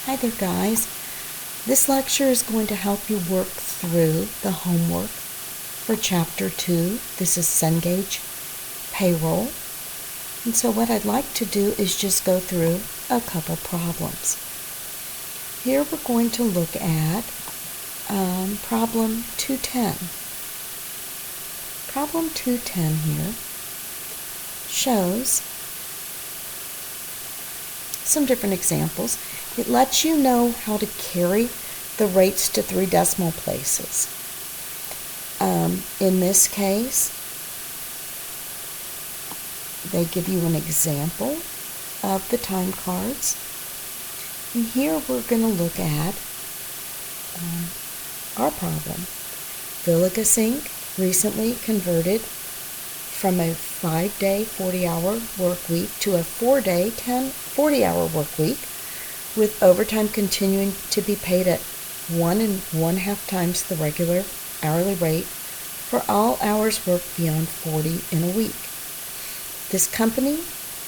Hi there, guys. This lecture is going to help you work through the homework for Chapter 2. This is Cengage Payroll. And so what I'd like to do is just go through a couple problems. Here we're going to look at problem 210. Problem 210 here shows some different examples. It lets you know how to carry the rates to 3 decimal places. In this case, they give you an example of the time cards. And here we're going to look at our problem. Villigus Inc. recently converted from a 5-day, 40-hour work week to a 4-day, 40-hour work week, with overtime continuing to be paid at 1 1/2 times the regular hourly rate for all hours worked beyond 40 in a week.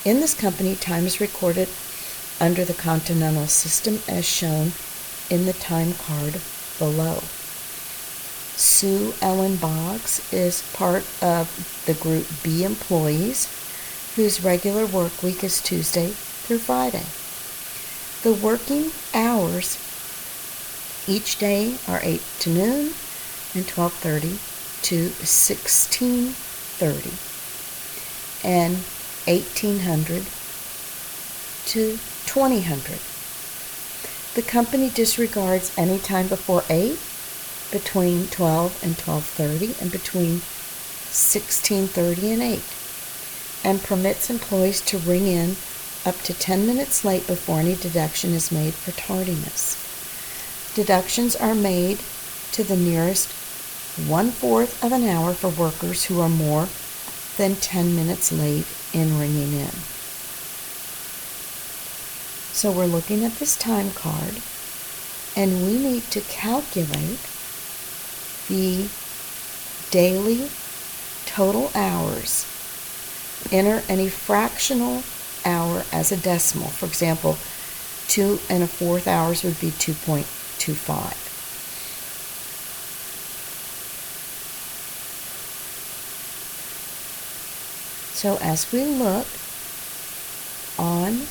In this company, time is recorded under the continental system as shown in the time card below. Sue Ellen Boggs is part of the Group B employees whose regular work week is Tuesday through Friday. The working hours each day are 8 to noon and 12:30 to 16:30 and 1800 to 2000. The company disregards any time before 8, between 12 and 12:30, and between 16:30 and 8, and permits employees to ring in up to 10 minutes late before any deduction is made for tardiness. Deductions are made to the nearest 1/4 of an hour for workers who are more than 10 minutes late in ringing in. So we're looking at this time card, and we need to calculate the daily total hours. Enter any fractional hour as a decimal. For example, 2 1/4 hours would be 2.25. So as we look on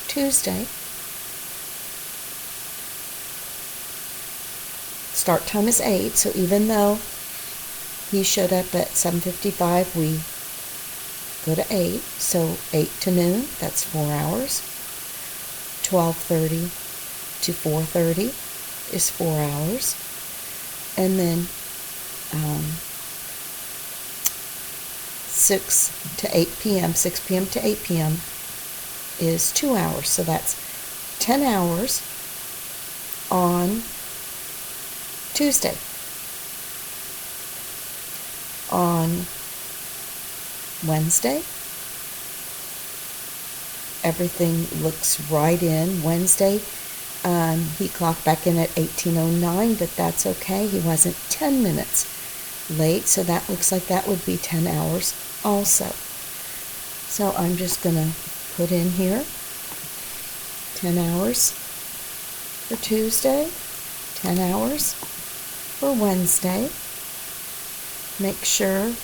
Tuesday, start time is 8, so even though he showed up at 7:55, we go to 8, so 8 to noon, that's 4 hours. 12:30 to 4:30 is 4 hours. And then 6 to 8 p.m., 6 p.m. to 8 p.m. is 2 hours. So that's 10 hours on Tuesday. On Wednesday, everything looks right in. Wednesday, he clocked back in at 18:09, but that's okay. He wasn't 10 minutes late, so that looks like that would be 10 hours also. So I'm just going to put in here 10 hours for Tuesday, 10 hours for Wednesday. Make sure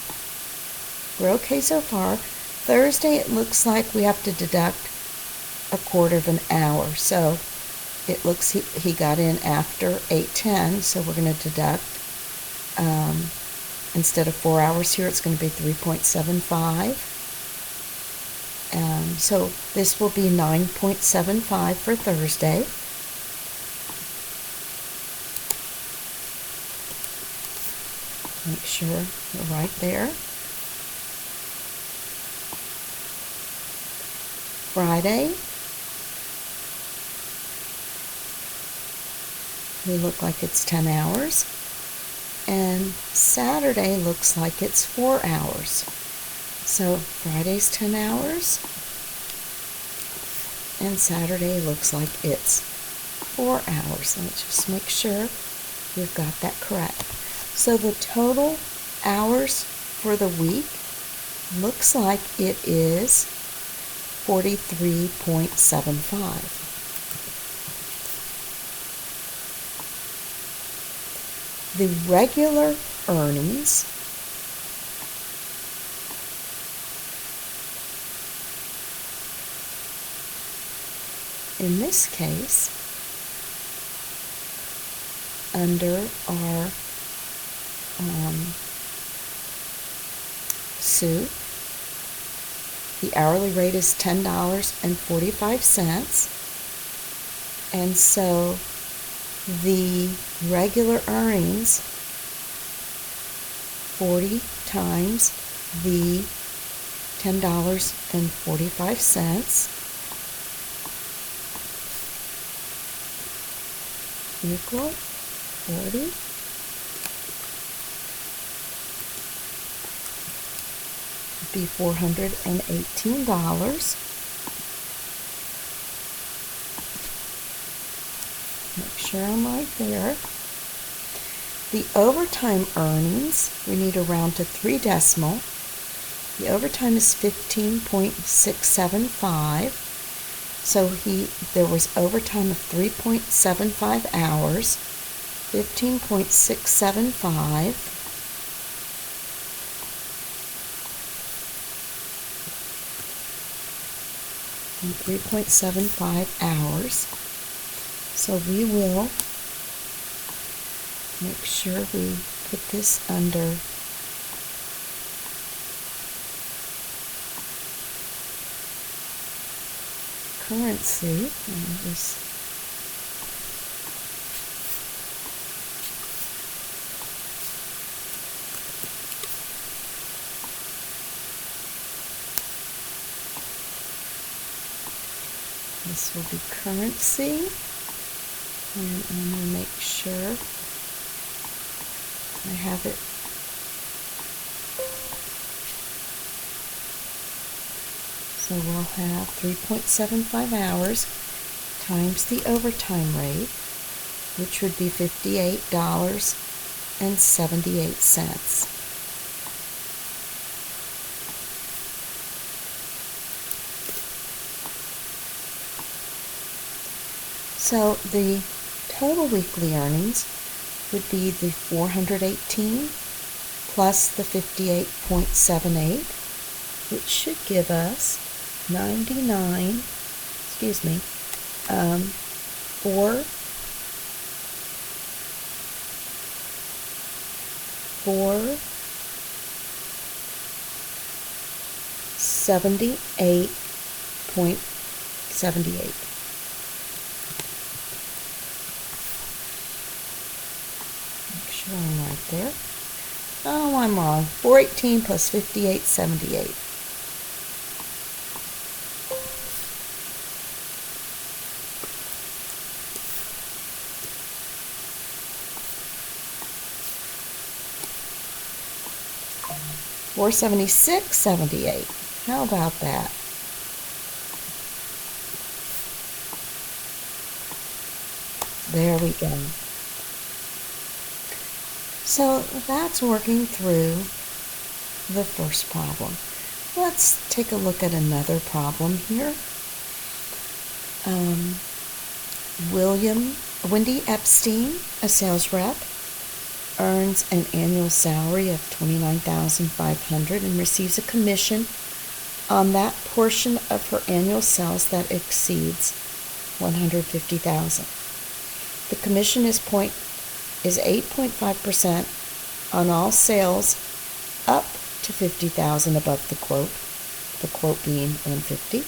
we're okay so far. Thursday, it looks like we have to deduct 1/4 of an hour. So it looks he got in after 8:10, so we're going to deduct, instead of 4 hours here, it's going to be 3.75. So this will be 9.75 for Thursday. Make sure you're right there. Friday, we look like it's 10 hours. And Saturday looks like it's 4 hours. So Friday's 10 hours. And Saturday looks like it's 4 hours. Let's just make sure we've got that correct. So the total hours for the week looks like it is 43.75. the regular earnings in this case, under our Sue, the hourly rate is $10.45, and so the regular earnings, 40 times the $10.45 equal 40 would be $418. Make sure I'm right there. The overtime earnings, we need to round to 3 decimal. The overtime is 15.675. So there was overtime of 3.75 hours, 15.675 and 3.75 hours. So we will make sure we put this under currency. This will be currency, and I'm going to make sure I have it so we'll have 3.75 hours times the overtime rate, which would be $58.78. So the total weekly earnings would be the 418 plus the 58.78, which should give us 99, excuse me, 478.78. Make sure I'm right there. Oh, I'm wrong. 418 plus 58.78. $476.78. How about that? There we go. So that's working through the first problem. Let's take a look at another problem here. Wendy Epstein, a sales rep, earns an annual salary of $29,500 and receives a commission on that portion of her annual sales that exceeds $150,000. The commission is 8.5% on all sales up to $50,000 above the quote being $150,000.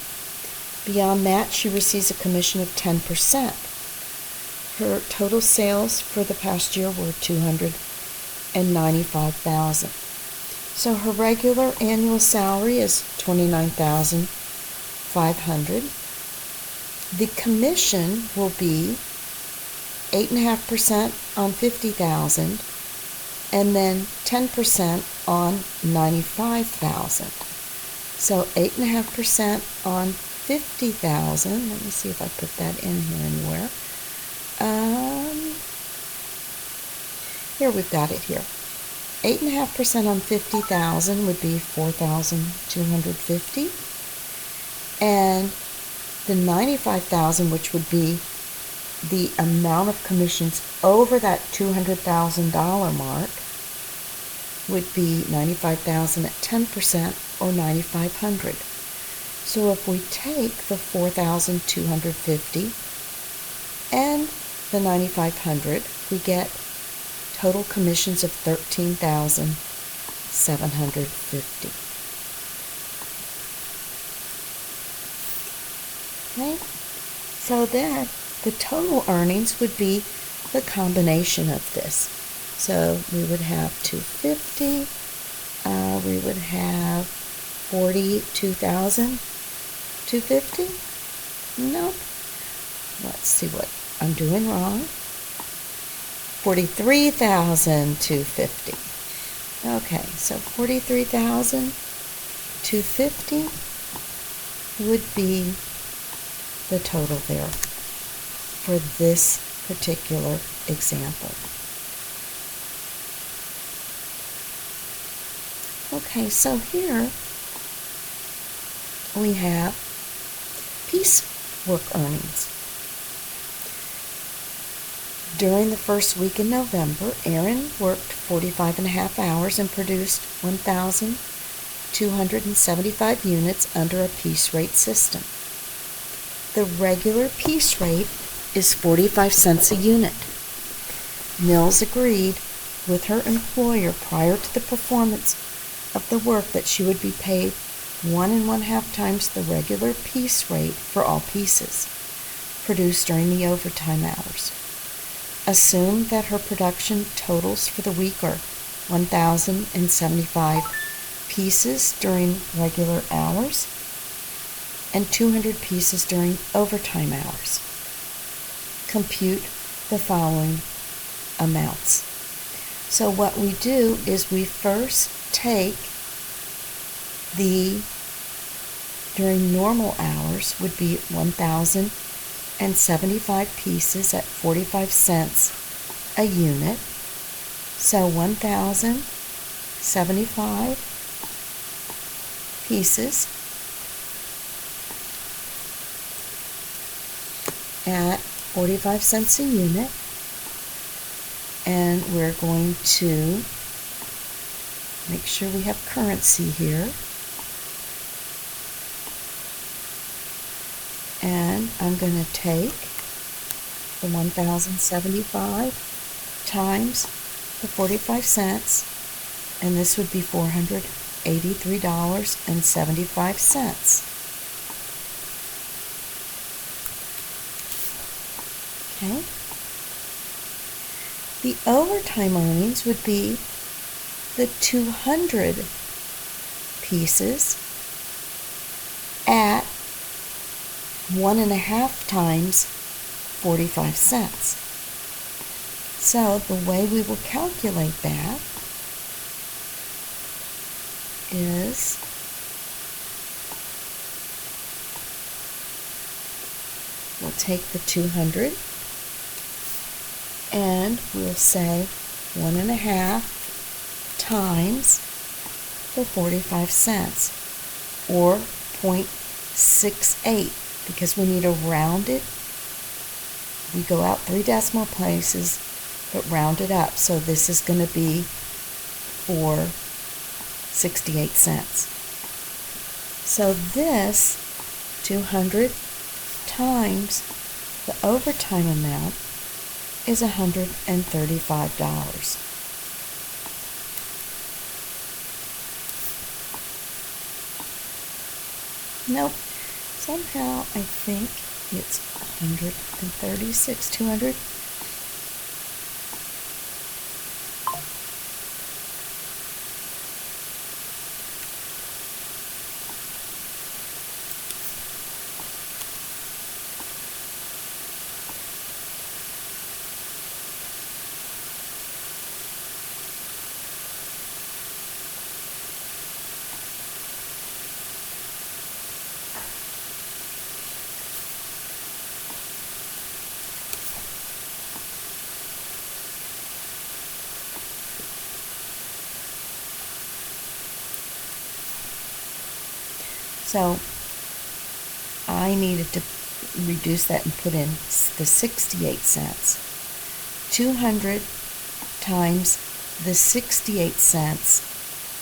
Beyond that, she receives a commission of 10%. Her total sales for the past year were $295,000. So her regular annual salary is $29,500. The commission will be 8.5% on $50,000 and then 10% on $95,000. So 8.5% on $50,000. Let me see if I put that in here anywhere. Here, we've got it here. 8.5% on $50,000 would be $4,250, and the $95,000, which would be the amount of commissions over that $200,000 mark would be $95,000 at 10% or $9,500. So if we take the $4,250 and the $9,500, we get total commissions of $13,750. Okay, so then the total earnings would be the combination of this. So we would have 250, we would have 42,250. Nope. Let's see what I'm doing wrong. 43,250. Okay, so 43,250 would be the total there for this particular example. Okay, so here we have piecework earnings. During the first week in November, Erin worked 45.5 hours and produced 1,275 units under a piece rate system. The regular piece rate is 45 cents a unit. Mills agreed with her employer prior to the performance of the work that she would be paid 1 1/2 times the regular piece rate for all pieces produced during the overtime hours. Assume that her production totals for the week are 1,075 pieces during regular hours and 200 pieces during overtime hours. Compute the following amounts. So what we do is we first take during normal hours would be 1,075 pieces at 45 cents a unit. So 1,075 pieces at 45 cents a unit. And we're going to make sure we have currency here. And I'm going to take the 1,075 times the 45 cents, and this would be $483.75. Okay. The overtime earnings would be the 200 pieces at 1 1/2 times 45 cents. So the way we will calculate that is we'll take the 200 and we'll say 1 1/2 times the 45 cents, or 0.68, because we need to round it. We go out 3 decimal places, but round it up. So this is going to be for 68 cents. So this 200 times the overtime amount is $135. Nope. Somehow I think it's 136, 200. So I needed to reduce that and put in the 68 cents. 200 times the 68 cents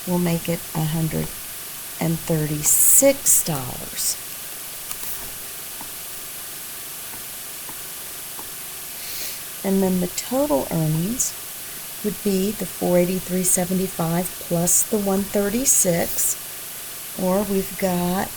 will make it $136. And then the total earnings would be the $483.75 plus the $136, or we've got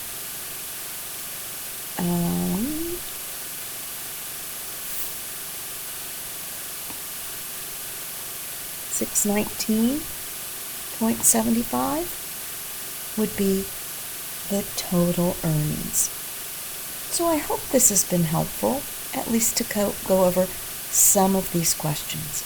$619.75 would be the total earnings. So I hope this has been helpful, at least to go over some of these questions.